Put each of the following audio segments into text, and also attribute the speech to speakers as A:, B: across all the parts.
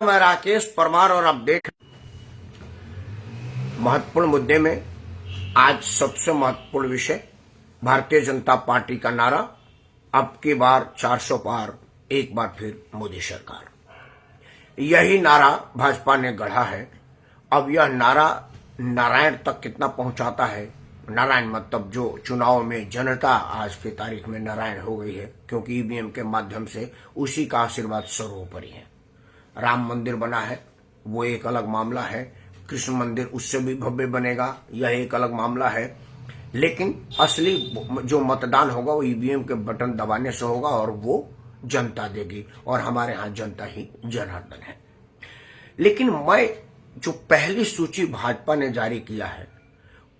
A: मैं राकेश परमार और आप देख महत्वपूर्ण मुद्दे में आज सबसे महत्वपूर्ण विषय भारतीय जनता पार्टी का नारा अब की बार 400 पार, एक बार फिर मोदी सरकार। यही नारा भाजपा ने गढ़ा है। अब यह नारा नारायण तक कितना पहुंचाता है, नारायण मतलब जो चुनाव में जनता आज की तारीख में नारायण हो गई है, क्योंकि ईवीएम के माध्यम से उसी का आशीर्वाद सर्वोपरि है। राम मंदिर बना है, वो एक अलग मामला है। कृष्ण मंदिर उससे भी भव्य बनेगा, यह एक अलग मामला है। लेकिन असली जो मतदान होगा वो ईवीएम के बटन दबाने से होगा और वो जनता देगी, और हमारे यहाँ जनता ही जनार्दन है। लेकिन मैं जो पहली सूची भाजपा ने जारी किया है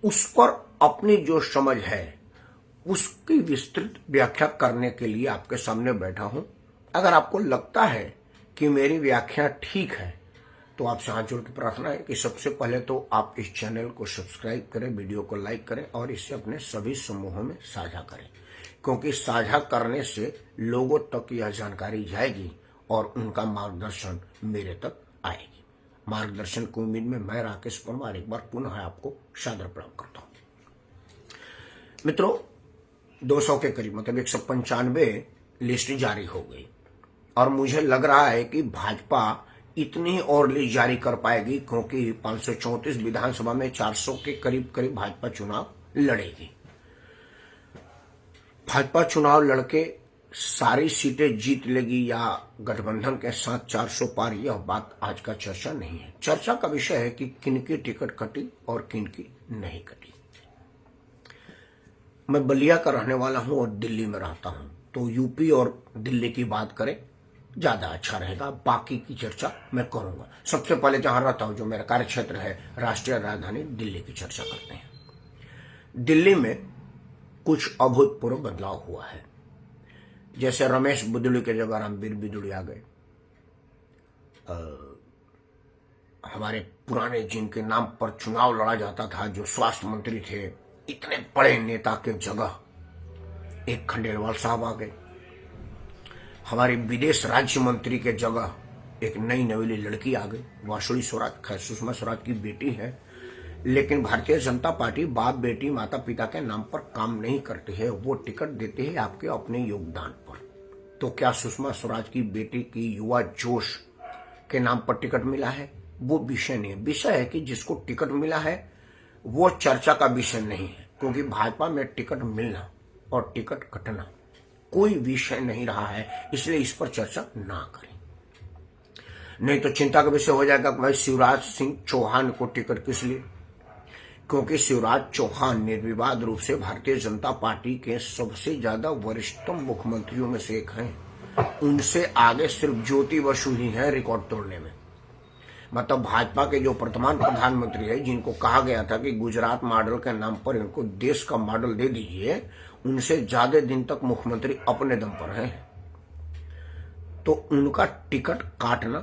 A: उस पर अपनी जो समझ है उसकी विस्तृत व्याख्या करने के लिए आपके सामने बैठा हूं। अगर आपको लगता है कि मेरी व्याख्या ठीक है तो आपसे हाथ जोड़ के प्रार्थना है कि सबसे पहले तो आप इस चैनल को सब्सक्राइब करें, वीडियो को लाइक करें और इसे अपने सभी समूहों में साझा करें, क्योंकि साझा करने से लोगों तक यह जानकारी जाएगी और उनका मार्गदर्शन मेरे तक आएगी। मार्गदर्शन की उम्मीद में मैं राकेश परमार एक बार पुनः आपको सादर प्रणाम करता हूं। मित्रों, 200 के करीब मतलब 195 लिस्ट जारी हो गई और मुझे लग रहा है कि भाजपा इतनी और लिस्ट जारी कर पाएगी, क्योंकि 534 विधानसभा में 400 के करीब करीब भाजपा चुनाव लड़ेगी। भाजपा चुनाव लड़के सारी सीटें जीत लेगी या गठबंधन के साथ 400 पार, यह बात आज का चर्चा नहीं है। चर्चा का विषय है कि किनकी टिकट कटी और किनकी नहीं कटी। मैं बलिया का रहने वाला हूं और दिल्ली में रहता हूं, तो यूपी और दिल्ली की बात करें ज्यादा अच्छा रहेगा। बाकी की चर्चा मैं करूंगा। सबसे पहले जहां रहता हूं, जो मेरा कार्य क्षेत्र है, राष्ट्रीय राजधानी दिल्ली की चर्चा करते हैं। दिल्ली में कुछ अभूतपूर्व बदलाव हुआ है। जैसे रमेश बिदुड़ी के जगह रामवीर बिदुड़ी आ गए। हमारे पुराने जिनके नाम पर चुनाव लड़ा जाता था, जो स्वास्थ्य मंत्री थे, इतने बड़े नेता के जगह एक खंडेलवाल साहब आ गए। हमारे विदेश राज्य मंत्री के जगह एक नई नवेली लड़की आ गई, वासुड़ी स्वराज। खैर, सुषमा स्वराज की बेटी है, लेकिन भारतीय जनता पार्टी बाप बेटी माता पिता के नाम पर काम नहीं करती है, वो टिकट देती है आपके अपने योगदान पर। तो क्या सुषमा स्वराज की बेटी की युवा जोश के नाम पर टिकट मिला है? वो विषय नहीं है। विषय है कि जिसको टिकट मिला है वो चर्चा का विषय नहीं है, क्योंकि भाजपा में टिकट मिलना और टिकट कटना कोई विषय नहीं रहा है, इसलिए इस पर चर्चा ना करें। नहीं तो चिंता का विषय हो जाएगा कि भाई शिवराज सिंह चौहान को टिकट किस लिए? क्योंकि शिवराज चौहान निर्विवाद रूप से भारतीय जनता पार्टी के सबसे ज्यादा वरिष्ठतम मुख्यमंत्रियों में से एक हैं। उनसे आगे सिर्फ ज्योति बसु ही हैं रिकॉर्ड तोड़ने में। मतलब भाजपा के जो वर्तमान प्रधानमंत्री है, जिनको कहा गया था कि गुजरात मॉडल के नाम पर इनको देश का मॉडल दे दीजिए, उनसे ज्यादा दिन तक मुख्यमंत्री अपने दम पर हैं। तो उनका टिकट काटना,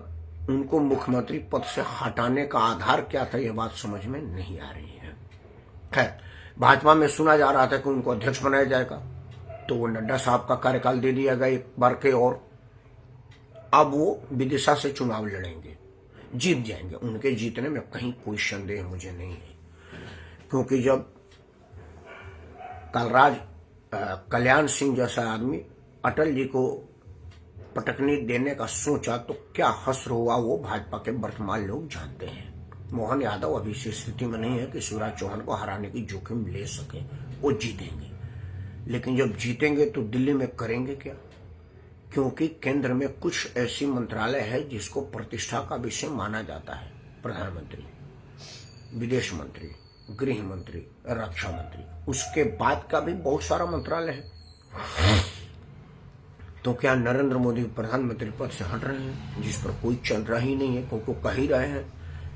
A: उनको मुख्यमंत्री पद से हटाने का आधार क्या था, यह बात समझ में नहीं आ रही है। खैर, भाजपा में सुना जा रहा था कि उनको अध्यक्ष बनाया जाएगा, तो वो नड्डा साहब का कार्यकाल दे दिया गया एक बार के, और अब वो विदिशा से चुनाव लड़ेंगे, जीत जाएंगे। उनके जीतने में कहीं कोई संदेह मुझे नहीं है, क्योंकि जब कल्याण सिंह जैसा आदमी अटल जी को पटकनी देने का सोचा तो क्या हश्र हुआ, वो भाजपा के वर्तमान लोग जानते हैं। मोहन यादव अभी इस स्थिति में नहीं है कि शिवराज चौहान को हराने की जोखिम ले सके। वो जीतेंगे, लेकिन जब जीतेंगे तो दिल्ली में करेंगे क्या? क्योंकि केंद्र में कुछ ऐसी मंत्रालय है जिसको प्रतिष्ठा का विषय माना जाता है। प्रधानमंत्री, विदेश मंत्री, गृह मंत्री, रक्षा मंत्री, उसके बाद का भी बहुत सारा मंत्रालय है। तो क्या नरेंद्र मोदी प्रधानमंत्री पद से हट रहे हैं, जिस पर कोई चल रहा ही नहीं है? क्योंकि कह ही रहे हैं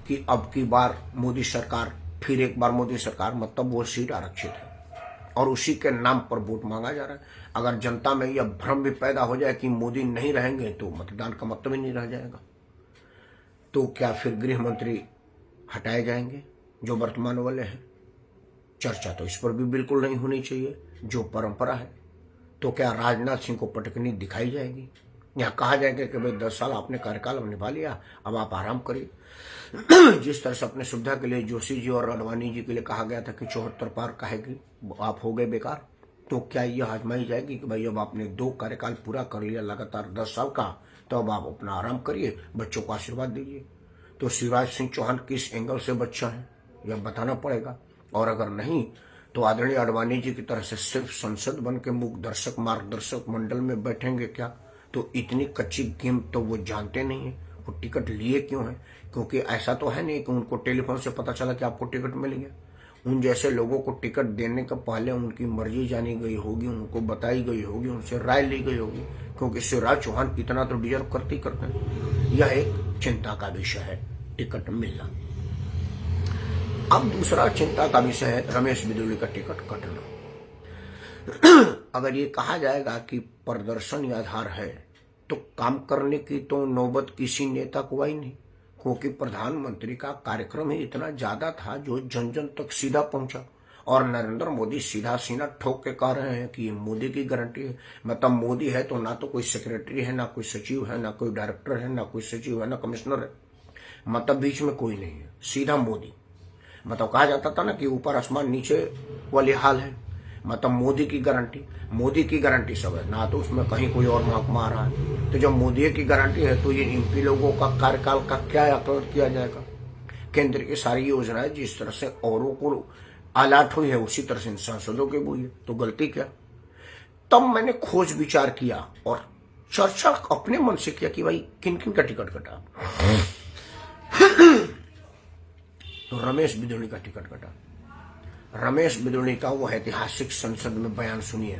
A: कि अब की बार मोदी सरकार, फिर एक बार मोदी सरकार, मतलब वो सीट आरक्षित है और उसी के नाम पर वोट मांगा जा रहा है। अगर जनता में यह भ्रम भी पैदा हो जाए कि मोदी नहीं रहेंगे तो मतदान का मतलब ही नहीं रह जाएगा। तो क्या फिर गृह मंत्री हटाए जाएंगे जो वर्तमान वाले हैं? चर्चा तो इस पर भी बिल्कुल नहीं होनी चाहिए, जो परंपरा है। तो क्या राजनाथ सिंह को पटकनी दिखाई जाएगी? यहाँ कहा जाएगा कि भाई 10 साल आपने कार्यकाल निभा लिया, अब आप आराम करिए। जिस तरह से अपने सुविधा के लिए जोशी जी और अडवाणी जी के लिए कहा गया था कि 74 पार कहेगी आप हो गए बेकार, तो क्या यह आजमाई जाएगी कि भाई अब आपने 2 कार्यकाल पूरा कर लिया लगातार 10 साल का, तो अब आप अपना आराम करिए, बच्चों को आशीर्वाद दीजिए। तो शिवराज सिंह चौहान किस एंगल से बच्चा है यह बताना पड़ेगा, और अगर नहीं तो आदरणीय अडवाणी जी की तरह से सिर्फ संसद बन के मुख्य दर्शक मार्गदर्शक मंडल में बैठेंगे क्या? तो इतनी कच्ची गेम तो वो जानते नहीं है। वो टिकट लिए क्यों है? क्योंकि ऐसा तो है नहीं कि उनको टेलीफोन से पता चला कि आपको टिकट मिल गया। उन जैसे लोगों को टिकट देने के पहले उनकी मर्जी जानी गई होगी, उनको बताई गई होगी, उनसे राय ली गई होगी, क्योंकि शिवराज चौहान इतना तो डिजर्व करते हैं। यह एक चिंता का विषय है टिकट मिलना। अब दूसरा चिंता का विषय है रमेश बिदुड़ी का टिकट कटना। अगर ये कहा जाएगा कि प्रदर्शन ही आधार है, तो काम करने की तो नौबत किसी नेता को आई नहीं, क्योंकि प्रधानमंत्री का कार्यक्रम ही इतना ज्यादा था जो जन जन तक सीधा पहुंचा। और नरेंद्र मोदी सीधा सीना ठोक के कह रहे हैं कि ये मोदी की गारंटी है। मतलब मोदी है तो ना तो कोई सेक्रेटरी है, ना कोई सचिव है, ना कोई डायरेक्टर है, ना कोई सचिव है, ना कमिश्नर है, मतलब बीच में कोई नहीं है, सीधा मोदी। मतलब कहा जाता था ना कि ऊपर आसमान नीचे वाली हाल है, मतलब मोदी की गारंटी सब है, ना तो उसमें कहीं कोई और महकमा आ रहा है। तो जब मोदी की गारंटी है तो ये एमपी लोगों का कार्यकाल का क्या आकलन किया जाएगा? केंद्र की सारी योजनाएं जिस तरह से औरों को अलर्ट हुई है उसी तरह से सांसदों की हुई है, तो गलती क्या? तब मैंने खोज विचार किया और चर्चा अपने मन से किया कि भाई किन किन का टिकट कटा। तो रमेश बिदुड़ी का टिकट कटा। रमेश बिदुड़ी का वो ऐतिहासिक संसद में बयान सुनिए,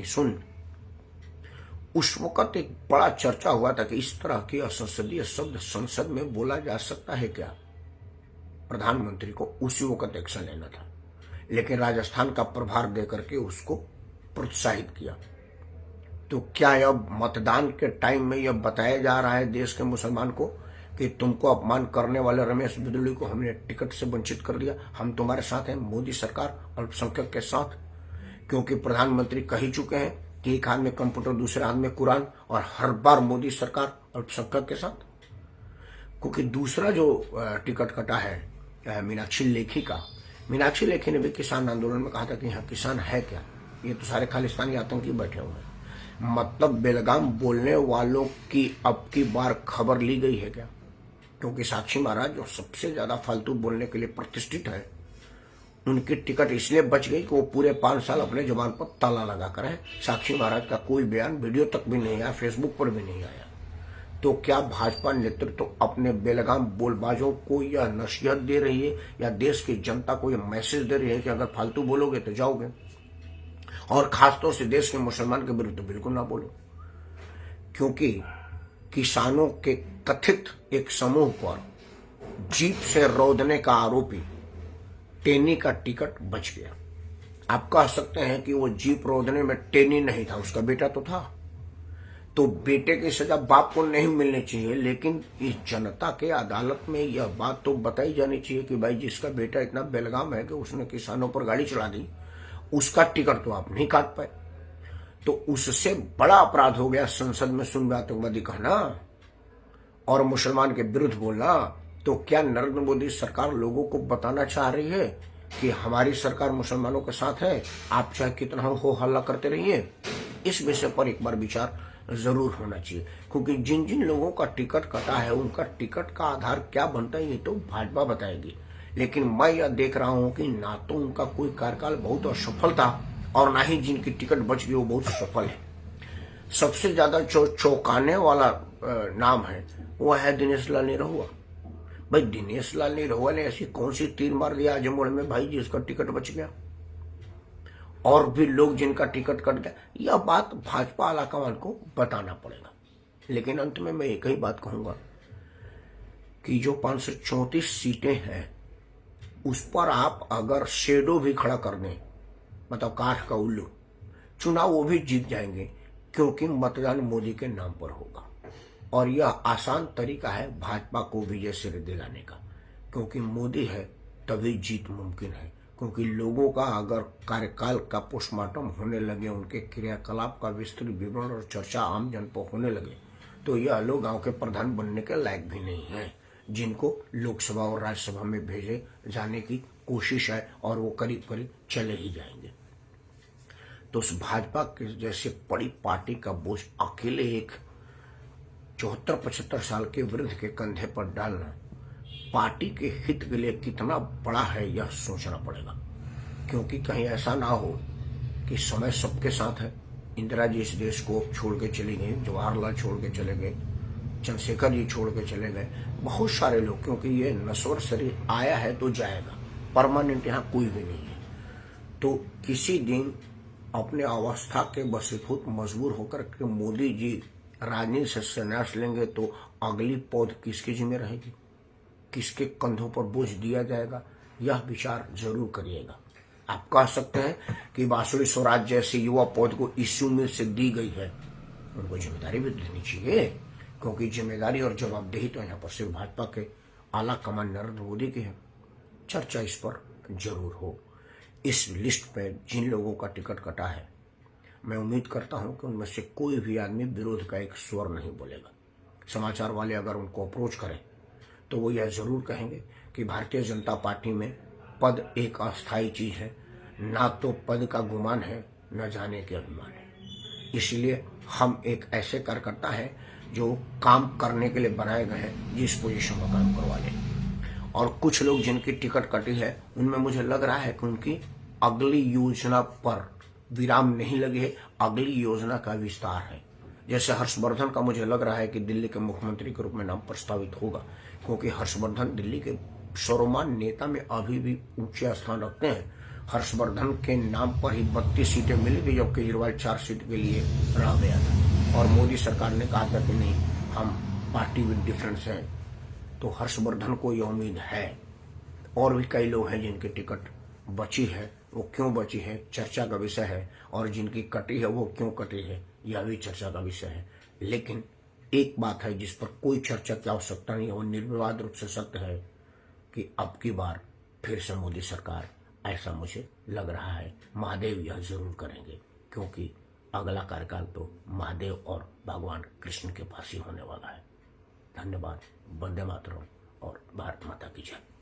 A: सुन। उस वक्त एक बड़ा चर्चा हुआ था कि इस तरह की असंसदीय शब्द संसद में बोला जा सकता है क्या? प्रधानमंत्री को उसी वक्त एक्शन लेना था, लेकिन राजस्थान का प्रभार देकर के उसको प्रोत्साहित किया। तो क्या अब मतदान के टाइम में यह बताया जा रहा है देश के मुसलमान को कि तुमको अपमान करने वाले रमेश बिदुड़ी को हमने टिकट से वंचित कर दिया, हम तुम्हारे साथ हैं, मोदी सरकार अल्पसंख्यक के साथ? क्योंकि प्रधानमंत्री कह ही चुके हैं कि एक हाथ में कंप्यूटर दूसरे हाथ में कुरान, और हर बार मोदी सरकार अल्पसंख्यक के साथ। क्योंकि दूसरा जो टिकट कटा है मीनाक्षी लेखी ने भी किसान आंदोलन में कहा था कि यहाँ किसान है क्या, ये तो सारे खालिस्तानी आतंकी बैठे हुए हैं। मतलब बेलगाम बोलने वालों की अब की बार खबर ली गई है क्या? क्योंकि साक्षी महाराज जो सबसे ज्यादा फालतू बोलने के लिए प्रतिष्ठित है, उनकी टिकट इसलिए बच गई कि वो पूरे 5 साल अपने जुबान पर ताला लगा कर है। साक्षी महाराज का कोई बयान वीडियो तक भी नहीं आया, फेसबुक पर भी नहीं आया। तो क्या भाजपा नेतृत्व तो अपने बेलगाम बोलबाजों को यह नसीहत दे रही है या देश की जनता को यह मैसेज दे रही है कि अगर फालतू बोलोगे तो जाओगे, और खासतौर से देश के मुसलमान के विरुद्ध बिल्कुल ना बोलो? क्योंकि किसानों के कथित एक समूह पर जीप से रौदने का आरोपी टेनी का टिकट बच गया। आप कह सकते हैं कि वो जीप रौदने में टेनी नहीं था, उसका बेटा तो था। तो बेटे की सजा बाप को नहीं मिलनी चाहिए, लेकिन इस जनता के अदालत में यह बात तो बताई जानी चाहिए कि भाई जिसका बेटा इतना बेलगाम है कि उसने किसानों पर गाड़ी चला दी, उसका टिकट तो आप नहीं काट पाए। तो उससे बड़ा अपराध हो गया संसद में सुन आतंकवादी कहना और मुसलमान के विरुद्ध बोलना। तो क्या नरेंद्र मोदी सरकार लोगों को बताना चाह रही है कि हमारी सरकार मुसलमानों के साथ है, आप चाहे कितना हो हल्ला करते रहिए? इस विषय पर एक बार विचार जरूर होना चाहिए, क्योंकि जिन जिन लोगों का टिकट कटा है उनका टिकट का आधार क्या बनता है ये तो भाजपा बताएगी। लेकिन मैं यह देख रहा हूं कि ना तो उनका कोई कार्यकाल बहुत असफल था और ना ही जिनकी टिकट बच गई वो बहुत सफल है। सबसे ज्यादा जो चौंकाने वाला नाम है वो है दिनेश लाल निरहुआ। भाई दिनेश लाल निरहुआ ने ऐसी कौन सी तीर मार दिया आजमगढ़ में भाई जिसका टिकट बच गया, और भी लोग जिनका टिकट कट गया? यह बात भाजपा आलाकमान को बताना पड़ेगा। लेकिन अंत में मैं एक ही बात कहूंगा कि जो 534 सीटें हैं उस पर आप अगर शेडो भी खड़ा कर दें, मतलब काठ का उल्लू, चुनाव वो भी जीत जाएंगे, क्योंकि मतदान मोदी के नाम पर होगा। और यह आसान तरीका है भाजपा को विजय सिर दिलाने का, क्योंकि मोदी है तभी जीत मुमकिन है। क्योंकि लोगों का अगर कार्यकाल का पोस्टमार्टम होने लगे, उनके क्रियाकलाप का विस्तृत विवरण और चर्चा आम जन पर होने लगे, तो यह लोग गांव के प्रधान बनने के लायक भी नहीं हैं, जिनको लोकसभा और राज्यसभा में भेजे जाने की कोशिश है और वो करीब करीब चले ही जाएंगे। तो उस भाजपा के जैसे बड़ी पार्टी का बोझ अकेले एक 74-75 साल के वृद्ध के कंधे पर डालना पार्टी के हित के लिए कितना बड़ा है, यह सोचना पड़ेगा। क्योंकि कहीं ऐसा ना हो कि समय सबके साथ है। इंदिरा जी इस देश को छोड़ के चली गई, जवाहरलाल छोड़ के चले गए, चंद्रशेखर जी छोड़ के चले गए, बहुत सारे लोग, क्योंकि ये नश्वर शरीर आया है तो जाएगा, परमानेंट यहाँ कोई भी नहीं है। तो किसी दिन अपने अवस्था के वशीभूत मजबूर होकर के मोदी जी राजनीति से संन्यास लेंगे तो अगली पौध किसके जिम्मे रहेगी, किसके कंधों पर बोझ दिया जाएगा, यह विचार जरूर करिएगा। आप कह सकते हैं कि बांसुरी स्वराज जैसे युवा पौध को इस उम्र से दी गई है, उनको जिम्मेदारी भी देनी चाहिए, क्योंकि जिम्मेदारी और जवाबदेही तो यहाँ पर सिर्फ भाजपा के आला कमान नरेंद्र मोदी की है। चर्चा इस पर जरूर हो। इस लिस्ट पे जिन लोगों का टिकट कटा है, मैं उम्मीद करता हूं कि उनमें से कोई भी आदमी विरोध का एक स्वर नहीं बोलेगा। समाचार वाले अगर उनको अप्रोच करें तो वो यह जरूर कहेंगे कि भारतीय जनता पार्टी में पद एक अस्थायी चीज है, ना तो पद का गुमान है, न जाने के अभिमान है। इसलिए हम एक ऐसे कार्यकर्ता है जो काम करने के लिए बनाए गए हैं, जिस पोजीशन में काम करवा लें। और कुछ लोग जिनकी टिकट कटी है, उनमें मुझे लग रहा है कि उनकी अगली योजना पर विराम नहीं लगे है, अगली योजना का विस्तार है। जैसे हर्षवर्धन का मुझे लग रहा है कि दिल्ली के मुख्यमंत्री के रूप में नाम प्रस्तावित होगा, क्योंकि हर्षवर्धन दिल्ली के सर्वमान्य नेता में अभी भी ऊंचे स्थान रखते हैं। हर्षवर्धन के नाम पर ही 32 सीटें मिली थी, जब केजरीवाल 4 सीट के लिए रह गया था और मोदी सरकार ने कहा था कि नहीं, हम पार्टी विद डिफरेंस हैं। तो हर्षवर्धन को यह उम्मीद है। और भी कई लोग हैं जिनकी टिकट बची है, वो क्यों बची है चर्चा का विषय है, और जिनकी कटी है वो क्यों कटी है यह भी चर्चा का विषय है। लेकिन एक बात है जिस पर कोई चर्चा की आवश्यकता नहीं है, वो निर्विवाद रूप से सत्य है कि अब की बार फिर से मोदी सरकार, ऐसा मुझे लग रहा है, महादेव यह जरूर करेंगे, क्योंकि अगला कार्यकाल तो महादेव और भगवान कृष्ण के पास ही होने वाला है। धन्यवाद। वंदे मातरम और भारत माता की जय।